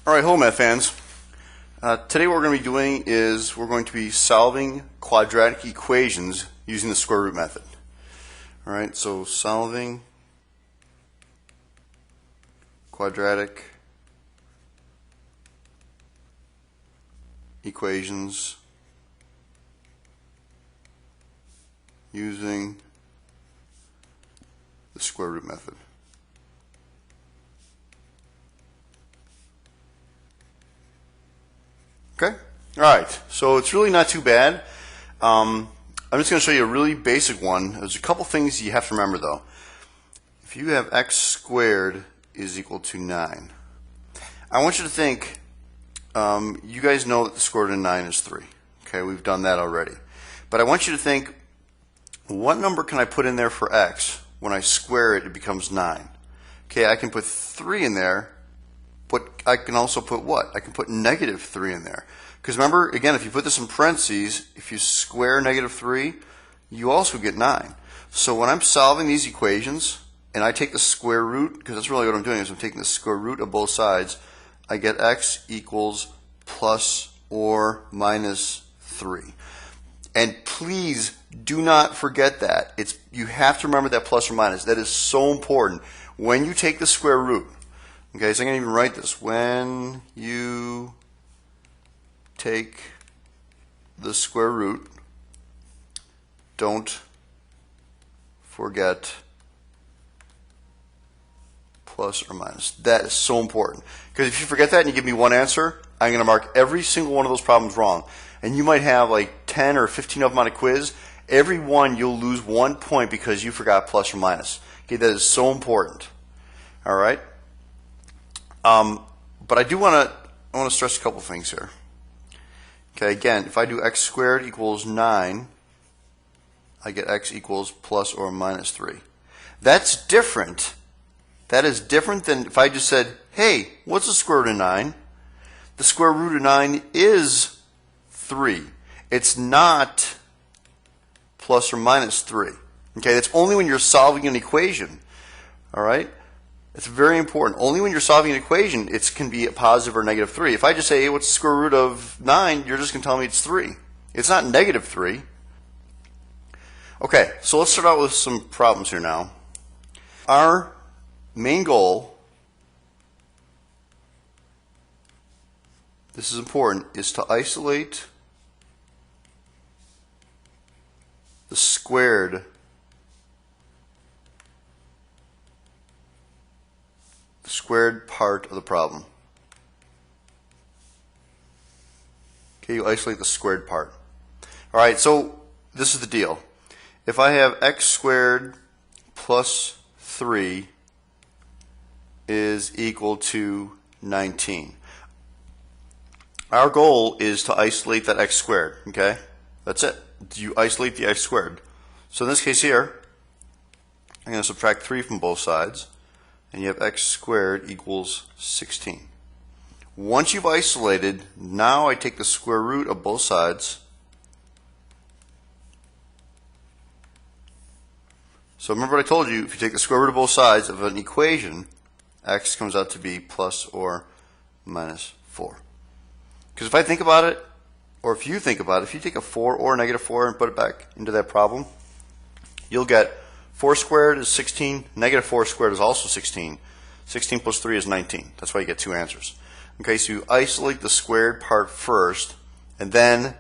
Alright, hello math fans. Today what we're going to be doing is we're going to be solving quadratic equations using the square root method. Alright, so solving quadratic equations using the square root method. Okay? Alright, so it's really not too bad. I'm just going to show you a really basic one. There's a couple things you have to remember though. If you have x squared is equal to 9, I want you to think, you guys know that the square root of 9 is 3. Okay, we've done that already. But I want you to think, what number can I put in there for x? When I square it, it becomes 9. Okay, I can put 3 in there. But I can also put what? I can put negative 3 in there. Because remember, again, if you put this in parentheses, if you square negative 3, you also get 9. So when I'm solving these equations, and I take the square root, because that's really what I'm doing, is I'm taking the square root of both sides, I get x equals plus or minus 3. And please do not forget that. You have to remember that plus or minus. That is so important. When you take the square root, okay, so I'm going to even write this. When you take the square root, don't forget plus or minus. That is so important. Because if you forget that and you give me one answer, I'm going to mark every single one of those problems wrong. And you might have like 10 or 15 of them on a quiz. Every one you'll lose 1 point because you forgot plus or minus. Okay, that is so important. All right? But I want to stress a couple things here. Okay, again, if I do x squared equals 9, I get x equals plus or minus 3. That's different. That is different than if I just said, hey, what's the square root of 9? The square root of 9 is 3. It's not plus or minus 3. Okay, that's only when you're solving an equation. All right? It's very important. Only when you're solving an equation, it can be a positive or negative 3. If I just say, hey, what's the square root of 9, you're just going to tell me it's 3. It's not negative 3. Okay, so let's start out with some problems here now. Our main goal, this is important, is to isolate the squared part of the problem. Okay, you isolate the squared part. All right, so this is the deal. If I have x squared plus 3 is equal to 19. Our goal is to isolate that x squared, okay? That's it. You isolate the x squared. So in this case here, I'm going to subtract 3 from both sides. And you have x squared equals 16. Once you've isolated, now I take the square root of both sides. So remember what I told you, if you take the square root of both sides of an equation, x comes out to be plus or minus 4. Because if I think about it, or if you think about it, if you take a 4 or a negative 4 and put it back into that problem, you'll get 4 squared is 16, negative 4 squared is also 16. 16 plus 3 is 19. That's why you get 2 answers. Okay, so you isolate the squared part first, and then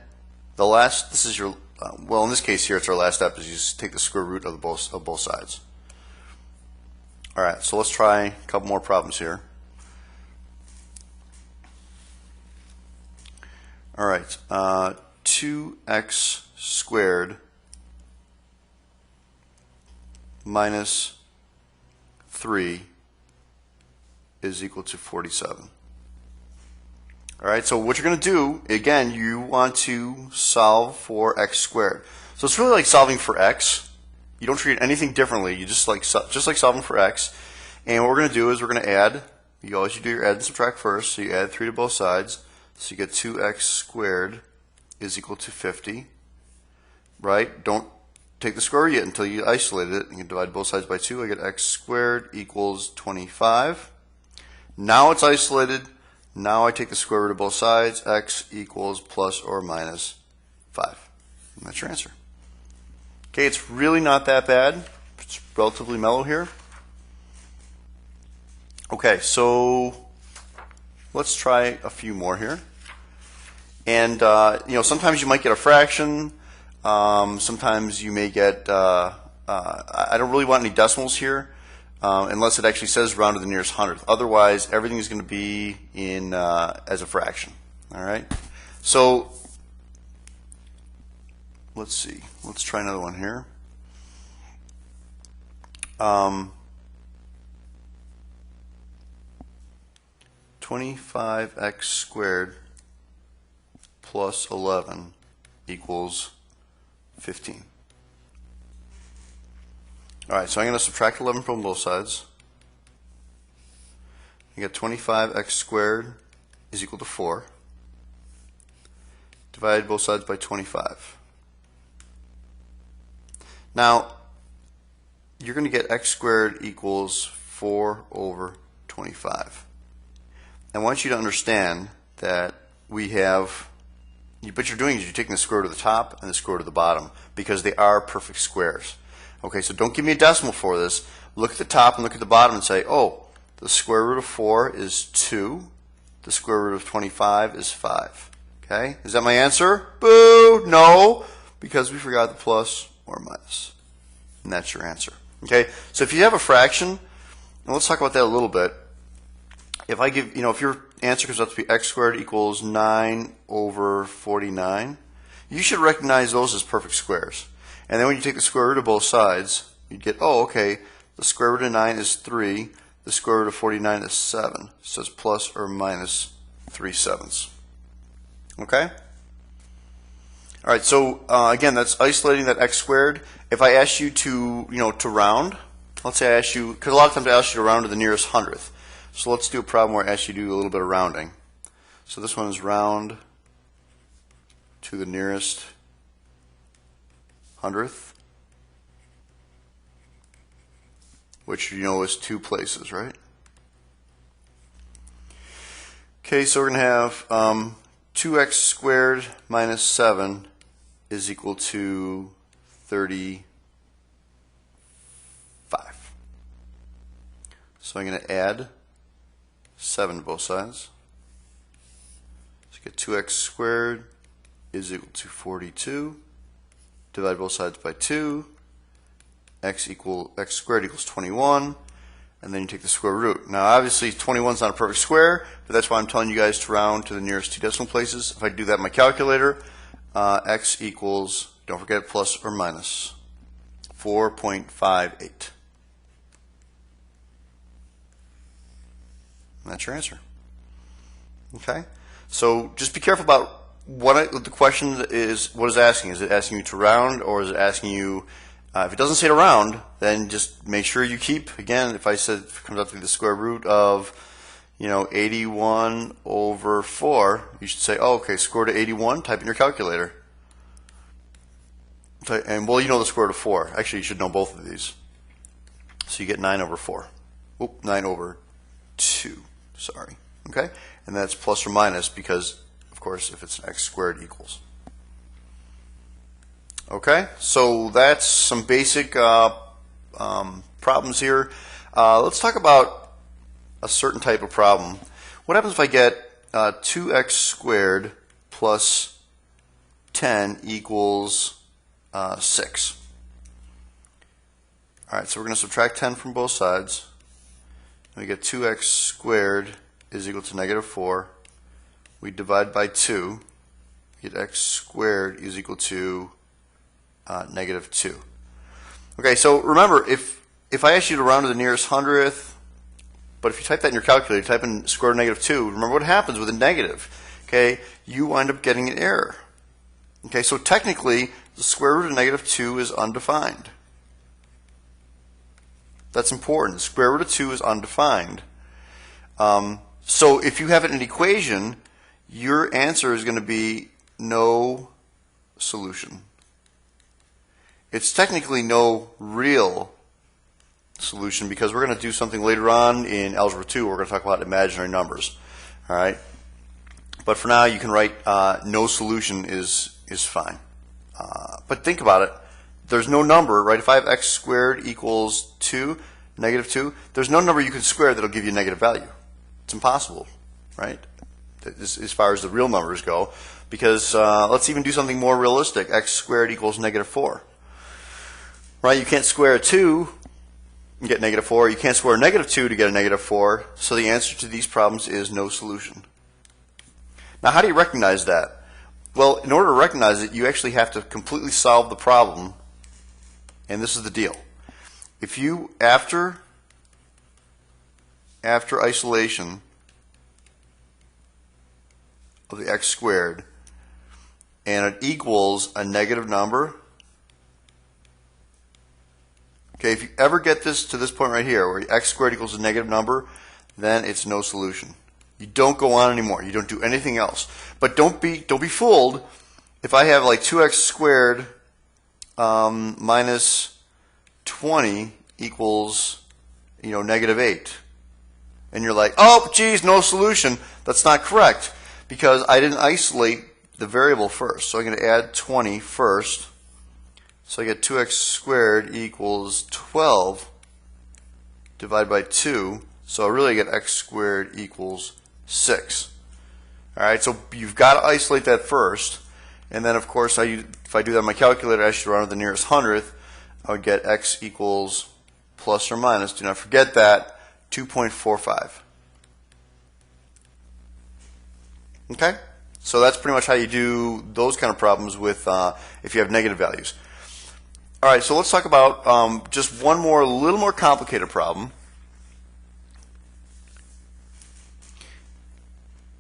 the last, this is your, well in this case here it's our last step, is you just take the square root of both sides. Alright, so let's try a couple more problems here. Alright, 2x squared minus 3 is equal to 47. Alright, so what you're going to do, again, you want to solve for x squared. So it's really like solving for x. You don't treat anything differently. You just like solving for x. And what we're going to do is we're going to add, you always do your add and subtract first, so you add 3 to both sides. So you get 2x squared is equal to 50. Right? Don't take the square root yet until you isolate it. You can divide both sides by 2. I get x squared equals 25. Now it's isolated. Now I take the square root of both sides. X equals plus or minus 5. And that's your answer. Okay, it's really not that bad. It's relatively mellow here. Okay, so let's try a few more here. And sometimes you might get a fraction. Sometimes you may get. I don't really want any decimals here, unless it actually says round to the nearest hundredth. Otherwise, everything is going to be in as a fraction. All right. So let's see. Let's try another one here. 25x squared plus 11 equals 15. All right, so I'm going to subtract 11 from both sides. You get 25x squared is equal to 4. Divide both sides by 25. Now, you're going to get x squared equals 4 over 25. I want you to understand that we have, what you're doing is you're taking the square root of the top and the square root of the bottom because they are perfect squares. Okay, so don't give me a decimal for this. Look at the top and look at the bottom and say, oh, the square root of 4 is 2. The square root of 25 is 5. Okay, is that my answer? Boo! No, because we forgot the plus or minus. And that's your answer. Okay, so if you have a fraction, and let's talk about that a little bit. If I give, if your answer comes out to be x squared equals 9 over 49, you should recognize those as perfect squares. And then when you take the square root of both sides, you get, oh, okay, the square root of 9 is 3, the square root of 49 is 7. So it's plus or minus 3/7. Okay? All right, so again, that's isolating that x squared. If I ask you to, to round, let's say I ask you, because a lot of times I ask you to round to the nearest hundredth. So let's do a problem where I ask you to do a little bit of rounding. So this one is round to the nearest hundredth, which is 2 places, right? Okay, so we're going to have 2x squared minus 7 is equal to 35. So I'm going to add 7 to both sides. So get 2x squared is equal to 42. Divide both sides by 2. X squared equals 21. And then you take the square root. Now obviously 21 is not a perfect square, but that's why I'm telling you guys to round to the nearest 2 decimal places. If I do that in my calculator, x equals, don't forget, plus or minus 4.58. And that's your answer. Okay? So just be careful about what the question is. What is it asking? Is it asking you to round, or is it asking you, if it doesn't say to round, then just make sure you keep, again, if it comes out to be the square root of 81 over 4, you should say, oh, okay, square root of 81, type in your calculator. And well, you know the square root of 4. Actually, you should know both of these. So you get 9 over 4. Oop, 9 over 2. Sorry. Okay? And that's plus or minus because, of course, if it's an x squared equals. Okay? So that's some basic problems here. Let's talk about a certain type of problem. What happens if I get 2x squared plus 10 equals 6? All right, so we're going to subtract 10 from both sides. We get 2x squared is equal to negative 4. We divide by 2. We get x squared is equal to negative 2. Okay, so remember, if I ask you to round to the nearest hundredth, but if you type that in your calculator, type in square root of negative 2, remember what happens with a negative. Okay, you wind up getting an error. Okay, so technically, the square root of negative 2 is undefined. That's important. The square root of 2 is undefined. So if you have an equation, your answer is going to be no solution. It's technically no real solution because we're going to do something later on in Algebra 2. We're going to talk about imaginary numbers. All right. But for now, you can write no solution is fine. But think about it. There's no number, right? If I have x squared equals 2, negative 2, there's no number you can square that'll give you a negative value. It's impossible, right? As far as the real numbers go. Because let's even do something more realistic. X squared equals negative 4. Right? You can't square a 2 and get negative 4. You can't square a negative 2 to get a negative 4. So the answer to these problems is no solution. Now, how do you recognize that? Well, in order to recognize it, you actually have to completely solve the problem. And this is the deal. If you, after isolation of the x squared, and it equals a negative number, okay, if you ever get this to this point right here, where x squared equals a negative number, then it's no solution. You don't go on anymore. You don't do anything else. But don't be fooled if I have like 2x squared minus 20 equals, negative 8. And you're like, oh, geez, no solution. That's not correct because I didn't isolate the variable first. So I'm going to add 20 first. So I get 2x squared equals 12 divided by 2. So really I get x squared equals 6. All right, so you've got to isolate that first. And then, of course, if I do that on my calculator, I should run to the nearest hundredth. I would get x equals plus or minus, do not forget that, 2.45. Okay? So that's pretty much how you do those kind of problems with if you have negative values. All right, so let's talk about just one more, little more complicated problem.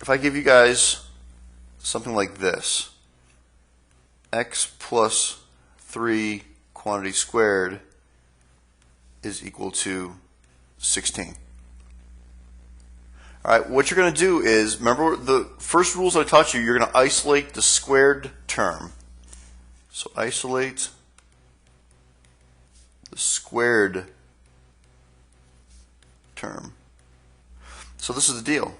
If I give you guys something like this, x plus 3 quantity squared is equal to 16. All right, what you're going to do is, remember the first rules I taught you, you're going to isolate the squared term. So isolate the squared term. So this is the deal.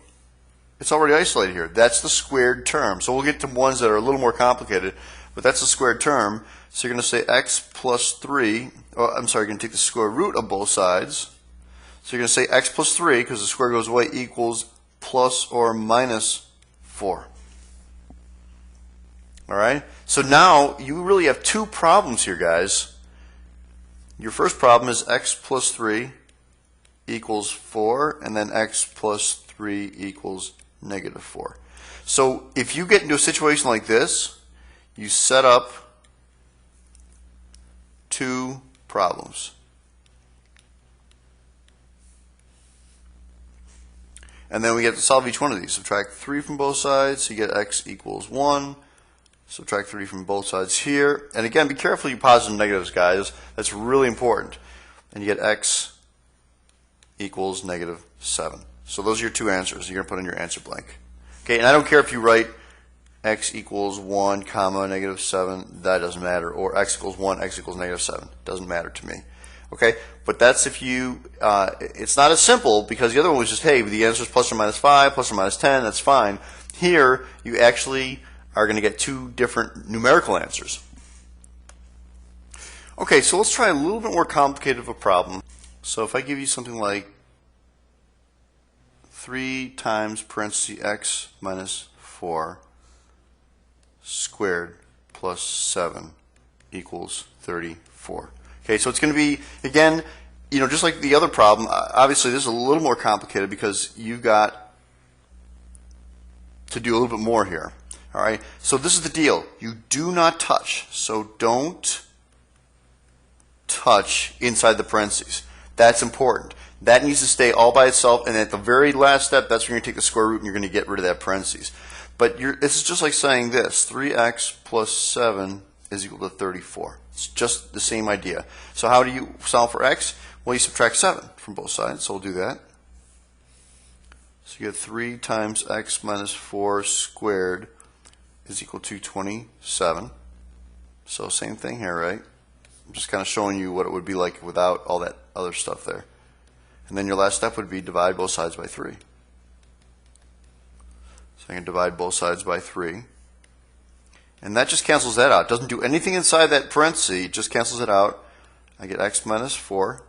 It's already isolated here. That's the squared term. So we'll get to ones that are a little more complicated, but that's the squared term. So you're going to say x plus 3, you're going to take the square root of both sides. So you're going to say x plus 3, because the square goes away, equals plus or minus 4. All right? So now you really have two problems here, guys. Your first problem is x plus 3 equals 4, and then x plus 3 equals negative 4. So if you get into a situation like this, you set up two problems. And then we get to solve each one of these. Subtract 3 from both sides, so you get x equals 1. Subtract 3 from both sides here. And again, be careful you positive and negatives, guys. That's really important. And you get x equals negative 7. So those are your two answers. You're going to put in your answer blank. Okay, and I don't care if you write x equals 1, comma, negative 7. That doesn't matter. Or x equals 1, x equals negative 7. Doesn't matter to me. Okay, but that's if you, it's not as simple because the other one was just, hey, the answer is plus or minus 5, plus or minus 10, that's fine. Here, you actually are going to get two different numerical answers. Okay, so let's try a little bit more complicated of a problem. So if I give you something like 3 times parentheses x minus 4 squared plus 7 equals 34. Okay, so it's going to be, again, just like the other problem, obviously this is a little more complicated because you've got to do a little bit more here. All right, so this is the deal. You do not touch. So don't touch inside the parentheses. That's important. That needs to stay all by itself, and at the very last step, that's when you're going to take the square root and you're going to get rid of that parentheses. But this is just like saying this, 3x plus 7 is equal to 34. It's just the same idea. So how do you solve for x? Well, you subtract 7 from both sides, so we'll do that. So you get 3 times x minus 4 squared is equal to 27. So same thing here, right? I'm just kind of showing you what it would be like without all that other stuff there. And then your last step would be divide both sides by 3. I can divide both sides by 3. And that just cancels that out. It doesn't do anything inside that parenthesis. It just cancels it out. I get x minus 4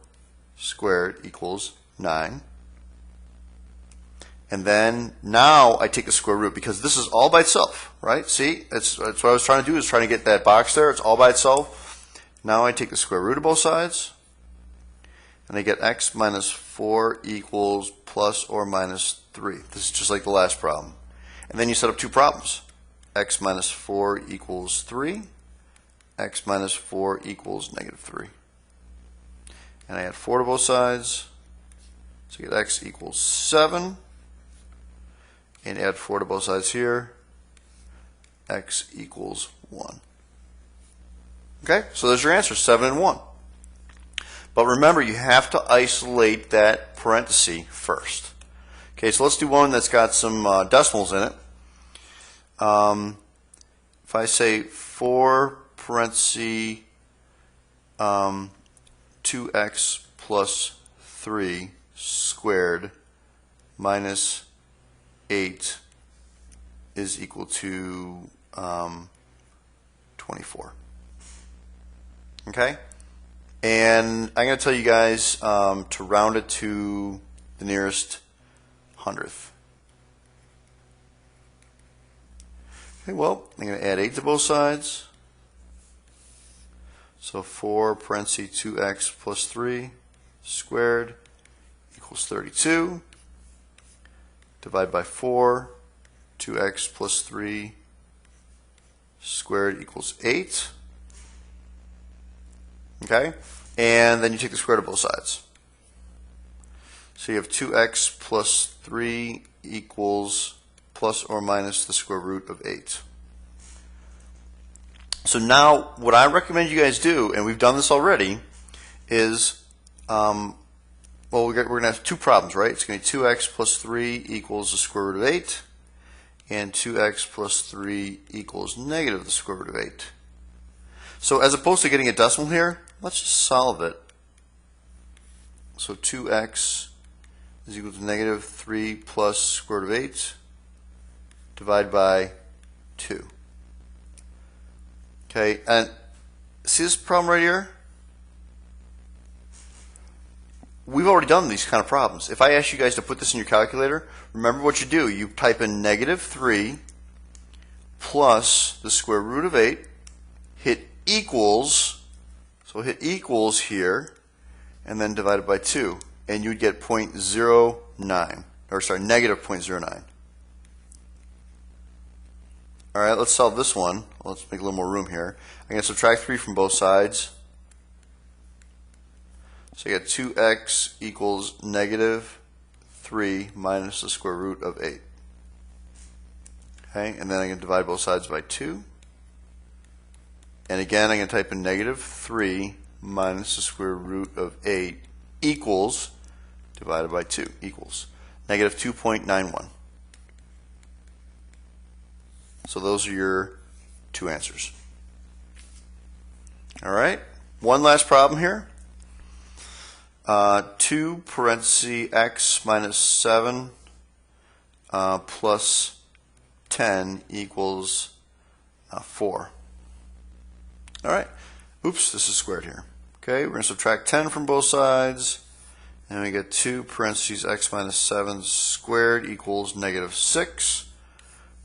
squared equals 9. And then now I take the square root because this is all by itself, right? See, that's what I was trying to do, is trying to get that box there. It's all by itself. Now I take the square root of both sides. And I get x minus 4 equals plus or minus 3. This is just like the last problem. And then you set up two problems. X minus 4 equals 3. X minus 4 equals negative 3. And I add 4 to both sides. So you get x equals 7. And add 4 to both sides here. X equals 1. Okay, so there's your answer, 7 and 1. But remember, you have to isolate that parenthesis first. Okay, so let's do one that's got some decimals in it. If I say 4 parenthesis 2x plus 3 squared minus 8 is equal to 24. Okay? And I'm going to tell you guys to round it to the nearest hundredth. Okay, well, I'm going to add 8 to both sides. So 4 parenthesis 2x plus 3 squared equals 32. Divide by 4. 2x plus 3 squared equals 8. Okay? And then you take the square root of both sides. So you have 2x plus 3 equals plus or minus the square root of 8. So now what I recommend you guys do, and we've done this already, is, well, we're going to have two problems, right? It's going to be 2x plus 3 equals the square root of 8, and 2x plus 3 equals negative the square root of 8. So as opposed to getting a decimal here, let's just solve it. So 2x is equal to negative 3 plus square root of 8. Divide by 2. Okay, and see this problem right here? We've already done these kind of problems. If I ask you guys to put this in your calculator, remember what you do. You type in negative 3 plus the square root of 8, hit equals, so hit equals here, and then divide it by 2. And you'd get 0.09, or sorry, negative 0.09. All right, let's solve this one. Let's make a little more room here. I'm going to subtract 3 from both sides. So I get 2x equals negative 3 minus the square root of 8. Okay, and then I'm going to divide both sides by 2. And again, I'm going to type in negative 3 minus the square root of 8 equals, divided by 2, equals negative 2.91. So those are your two answers. All right, one last problem here. 2 parenthesis x minus 7 plus 10 equals 4. All right, oops, this is squared here. Okay, we're going to subtract 10 from both sides, and we get 2 parentheses x minus 7 squared equals negative 6.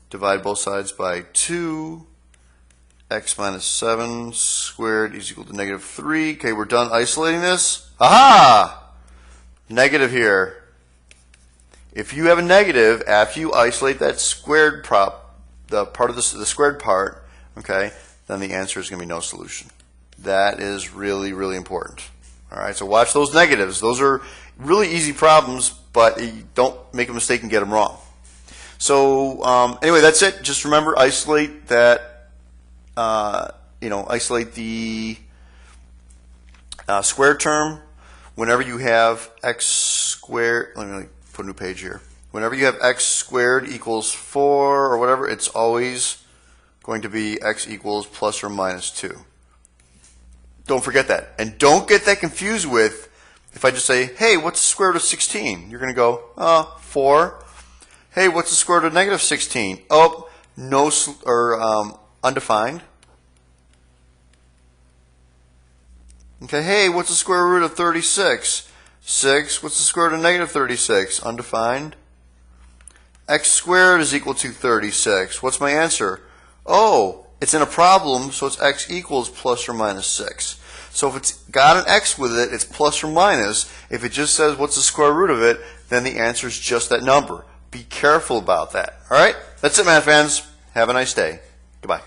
Divide both sides by 2. X minus 7 squared is equal to negative 3. Okay, we're done isolating this. Aha! Negative here. If you have a negative, after you isolate that squared the part of the squared part, okay, then the answer is going to be no solution. That is really, really important. All right, so watch those negatives. Those are really easy problems, but don't make a mistake and get them wrong. So anyway, that's it. Just remember, isolate that. Isolate the square term whenever you have x squared. Let me put a new page here. Whenever you have x squared equals 4 or whatever, it's always going to be x equals plus or minus 2. Don't forget that. And don't get that confused with, if I just say, hey, what's the square root of 16? You're going to go, 4. Hey, what's the square root of negative 16? Oh, no, undefined. Okay, hey, what's the square root of 36? 6. What's the square root of negative 36? Undefined. X squared is equal to 36. What's my answer? Oh, it's in a problem, so it's x equals plus or minus 6. So if it's got an x with it, it's plus or minus. If it just says what's the square root of it, then the answer is just that number. Be careful about that. All right? That's it, math fans. Have a nice day. Goodbye.